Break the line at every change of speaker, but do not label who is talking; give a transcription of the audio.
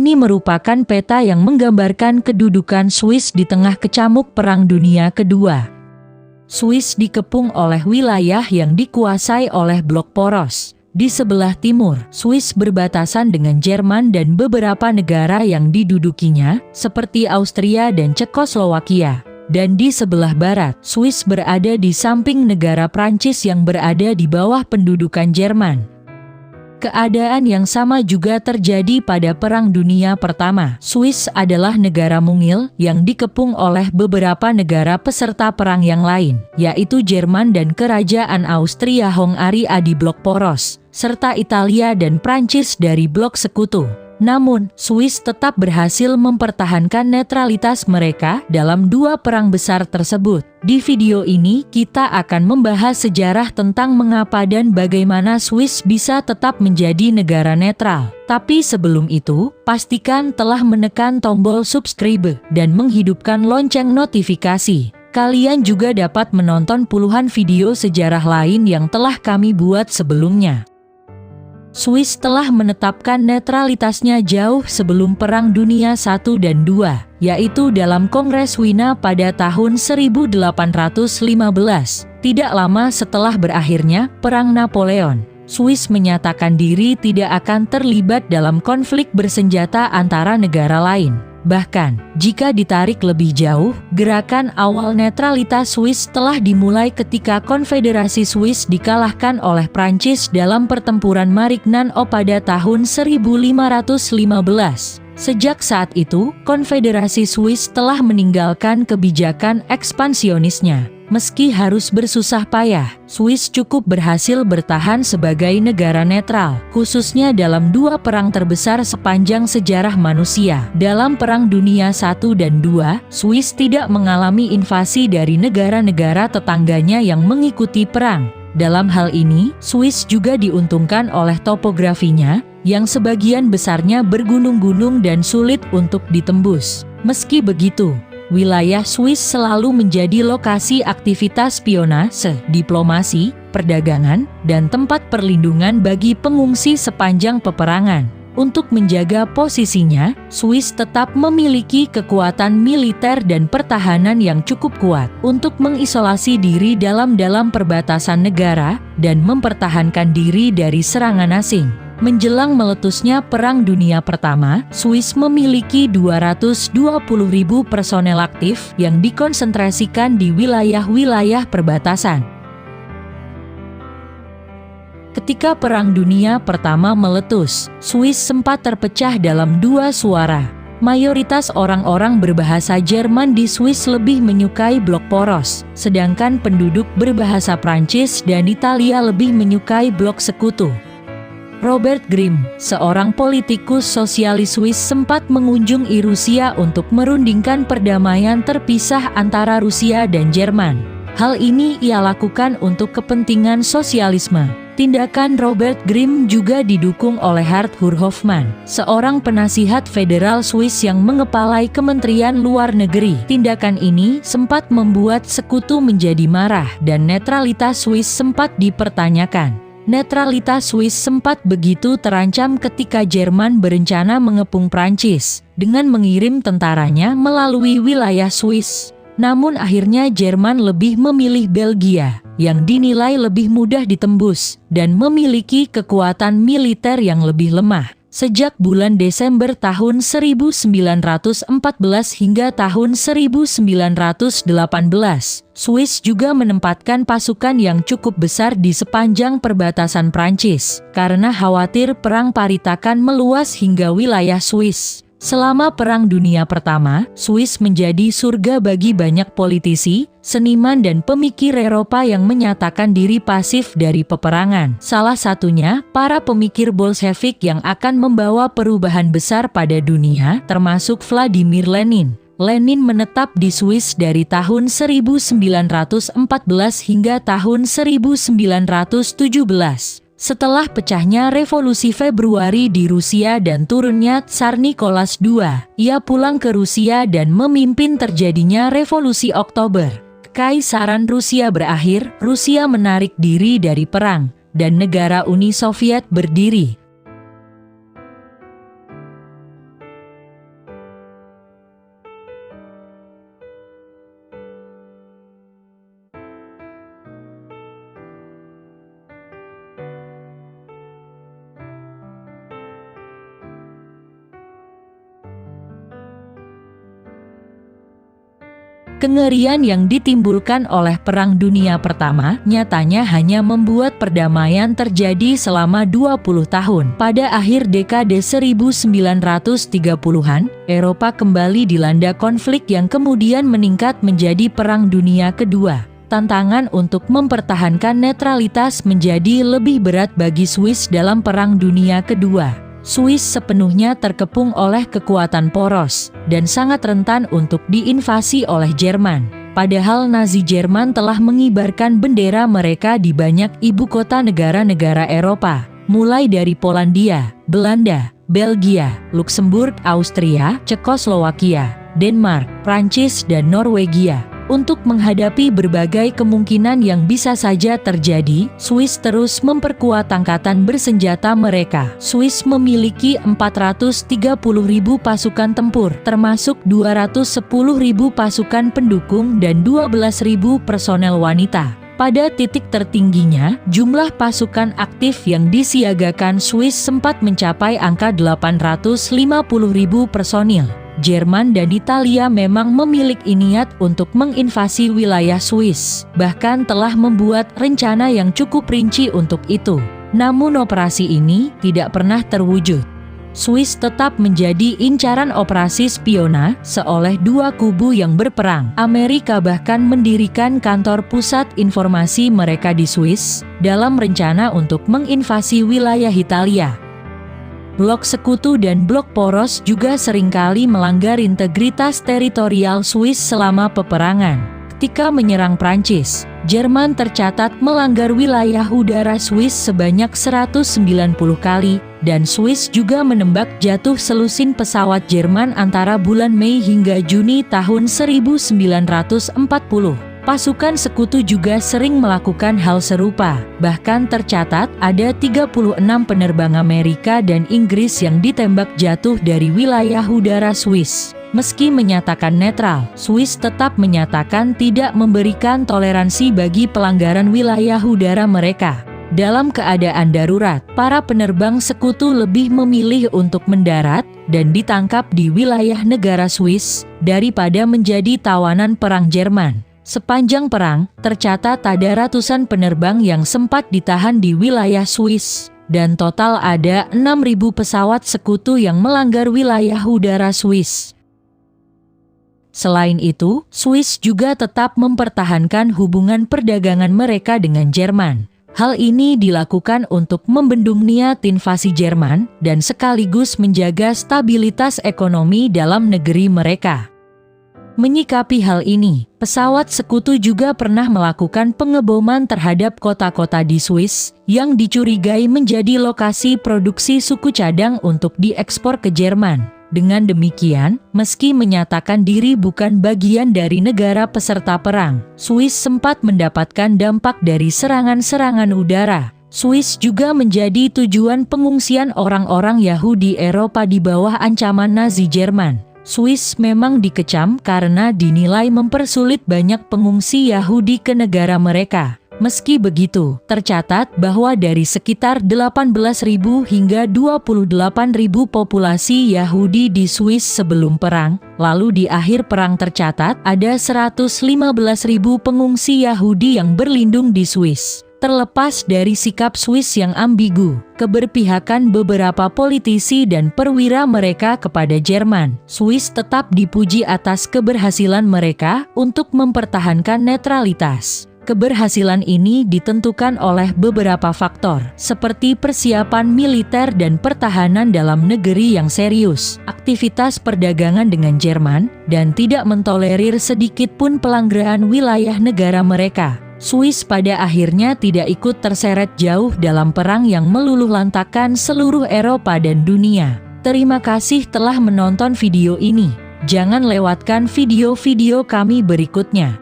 Ini merupakan peta yang menggambarkan kedudukan Swiss di tengah kecamuk Perang Dunia Kedua. Swiss dikepung oleh wilayah yang dikuasai oleh blok poros. Di sebelah timur, Swiss berbatasan dengan Jerman dan beberapa negara yang didudukinya, seperti Austria dan Cekoslowakia. Dan di sebelah barat, Swiss berada di samping negara Prancis yang berada di bawah pendudukan Jerman. Keadaan yang sama juga terjadi pada Perang Dunia Pertama. Swiss adalah negara mungil yang dikepung oleh beberapa negara peserta perang yang lain, yaitu Jerman dan Kerajaan Austria-Hongaria di blok poros, serta Italia dan Prancis dari blok sekutu. Namun, Swiss tetap berhasil mempertahankan netralitas mereka dalam dua perang besar tersebut. Di video ini, kita akan membahas sejarah tentang mengapa dan bagaimana Swiss bisa tetap menjadi negara netral. Tapi sebelum itu, pastikan telah menekan tombol subscribe dan menghidupkan lonceng notifikasi. Kalian juga dapat menonton puluhan video sejarah lain yang telah kami buat sebelumnya. Swiss telah menetapkan netralitasnya jauh sebelum Perang Dunia I dan II, yaitu dalam Kongres Wina pada tahun 1815, tidak lama setelah berakhirnya Perang Napoleon. Swiss menyatakan diri tidak akan terlibat dalam konflik bersenjata antara negara lain. Bahkan, jika ditarik lebih jauh, gerakan awal netralitas Swiss telah dimulai ketika Konfederasi Swiss dikalahkan oleh Prancis dalam pertempuran Marignano pada tahun 1515. Sejak saat itu, Konfederasi Swiss telah meninggalkan kebijakan ekspansionisnya. Meski harus bersusah payah, Swiss cukup berhasil bertahan sebagai negara netral, khususnya dalam dua perang terbesar sepanjang sejarah manusia. Dalam Perang Dunia I dan II, Swiss tidak mengalami invasi dari negara-negara tetangganya yang mengikuti perang. Dalam hal ini, Swiss juga diuntungkan oleh topografinya, yang sebagian besarnya bergunung-gunung dan sulit untuk ditembus. Meski begitu, wilayah Swiss selalu menjadi lokasi aktivitas spionase, diplomasi, perdagangan, dan tempat perlindungan bagi pengungsi sepanjang peperangan. Untuk menjaga posisinya, Swiss tetap memiliki kekuatan militer dan pertahanan yang cukup kuat untuk mengisolasi diri dalam perbatasan negara dan mempertahankan diri dari serangan asing. Menjelang meletusnya Perang Dunia Pertama, Swiss memiliki 220.000 personel aktif yang dikonsentrasikan di wilayah-wilayah perbatasan. Ketika Perang Dunia Pertama meletus, Swiss sempat terpecah dalam dua suara. Mayoritas orang-orang berbahasa Jerman di Swiss lebih menyukai blok poros, sedangkan penduduk berbahasa Prancis dan Italia lebih menyukai blok sekutu. Robert Grimm, seorang politikus sosialis Swiss, sempat mengunjungi Rusia untuk merundingkan perdamaian terpisah antara Rusia dan Jerman. Hal ini ia lakukan untuk kepentingan sosialisme. Tindakan Robert Grimm juga didukung oleh Arthur Hoffmann, seorang penasihat federal Swiss yang mengepalai Kementerian Luar Negeri. Tindakan ini sempat membuat sekutu menjadi marah dan netralitas Swiss sempat dipertanyakan. Netralitas Swiss sempat begitu terancam ketika Jerman berencana mengepung Prancis dengan mengirim tentaranya melalui wilayah Swiss. Namun akhirnya Jerman lebih memilih Belgia, yang dinilai lebih mudah ditembus dan memiliki kekuatan militer yang lebih lemah. Sejak bulan Desember tahun 1914 hingga tahun 1918, Swiss juga menempatkan pasukan yang cukup besar di sepanjang perbatasan Prancis, karena khawatir perang paritakan meluas hingga wilayah Swiss. Selama Perang Dunia Pertama, Swiss menjadi surga bagi banyak politisi, seniman dan pemikir Eropa yang menyatakan diri pasif dari peperangan. Salah satunya, para pemikir Bolshevik yang akan membawa perubahan besar pada dunia, termasuk Vladimir Lenin. Lenin menetap di Swiss dari tahun 1914 hingga tahun 1917. Setelah pecahnya Revolusi Februari di Rusia dan turunnya Tsar Nicholas II, ia pulang ke Rusia dan memimpin terjadinya Revolusi Oktober. Kekaisaran Rusia berakhir, Rusia menarik diri dari perang, dan negara Uni Soviet berdiri. Kengerian yang ditimbulkan oleh Perang Dunia Pertama nyatanya hanya membuat perdamaian terjadi selama 20 tahun. Pada akhir dekade 1930-an, Eropa kembali dilanda konflik yang kemudian meningkat menjadi Perang Dunia Kedua. Tantangan untuk mempertahankan netralitas menjadi lebih berat bagi Swiss dalam Perang Dunia Kedua. Swiss sepenuhnya terkepung oleh kekuatan poros, dan sangat rentan untuk diinvasi oleh Jerman. Padahal Nazi Jerman telah mengibarkan bendera mereka di banyak ibu kota negara-negara Eropa, mulai dari Polandia, Belanda, Belgia, Luksemburg, Austria, Cekoslowakia, Denmark, Prancis, dan Norwegia. Untuk menghadapi berbagai kemungkinan yang bisa saja terjadi, Swiss terus memperkuat angkatan bersenjata mereka. Swiss memiliki 430.000 pasukan tempur, termasuk 210.000 pasukan pendukung dan 12.000 personel wanita. Pada titik tertingginya, jumlah pasukan aktif yang disiagakan Swiss sempat mencapai angka 850.000 personil. Jerman dan Italia memang memiliki niat untuk menginvasi wilayah Swiss, bahkan telah membuat rencana yang cukup rinci untuk itu. Namun operasi ini tidak pernah terwujud. Swiss tetap menjadi incaran operasi spionase oleh dua kubu yang berperang. Amerika bahkan mendirikan kantor pusat informasi mereka di Swiss, dalam rencana untuk menginvasi wilayah Italia. Blok Sekutu dan Blok Poros juga seringkali melanggar integritas teritorial Swiss selama peperangan. Ketika menyerang Prancis, Jerman tercatat melanggar wilayah udara Swiss sebanyak 190 kali, dan Swiss juga menembak jatuh selusin pesawat Jerman antara bulan Mei hingga Juni tahun 1940. Pasukan Sekutu juga sering melakukan hal serupa. Bahkan tercatat ada 36 penerbang Amerika dan Inggris yang ditembak jatuh dari wilayah udara Swiss. Meski menyatakan netral, Swiss tetap menyatakan tidak memberikan toleransi bagi pelanggaran wilayah udara mereka. Dalam keadaan darurat, para penerbang Sekutu lebih memilih untuk mendarat dan ditangkap di wilayah negara Swiss daripada menjadi tawanan perang Jerman. Sepanjang perang, tercatat ada ratusan penerbang yang sempat ditahan di wilayah Swiss, dan total ada 6.000 pesawat Sekutu yang melanggar wilayah udara Swiss. Selain itu, Swiss juga tetap mempertahankan hubungan perdagangan mereka dengan Jerman. Hal ini dilakukan untuk membendung niat invasi Jerman dan sekaligus menjaga stabilitas ekonomi dalam negeri mereka. Menyikapi hal ini, pesawat Sekutu juga pernah melakukan pengeboman terhadap kota-kota di Swiss yang dicurigai menjadi lokasi produksi suku cadang untuk diekspor ke Jerman. Dengan demikian, meski menyatakan diri bukan bagian dari negara peserta perang, Swiss sempat mendapatkan dampak dari serangan-serangan udara. Swiss juga menjadi tujuan pengungsian orang-orang Yahudi Eropa di bawah ancaman Nazi Jerman. Swiss memang dikecam karena dinilai mempersulit banyak pengungsi Yahudi ke negara mereka. Meski begitu, tercatat bahwa dari sekitar 18.000 hingga 28.000 populasi Yahudi di Swiss sebelum perang, lalu di akhir perang tercatat ada 115.000 pengungsi Yahudi yang berlindung di Swiss. Terlepas dari sikap Swiss yang ambigu, keberpihakan beberapa politisi dan perwira mereka kepada Jerman, Swiss tetap dipuji atas keberhasilan mereka untuk mempertahankan netralitas. Keberhasilan ini ditentukan oleh beberapa faktor, seperti persiapan militer dan pertahanan dalam negeri yang serius, aktivitas perdagangan dengan Jerman, dan tidak mentolerir sedikit pun pelanggaran wilayah negara mereka. Swiss pada akhirnya tidak ikut terseret jauh dalam perang yang meluluhlantakkan seluruh Eropa dan dunia. Terima kasih telah menonton video ini. Jangan lewatkan video-video kami berikutnya.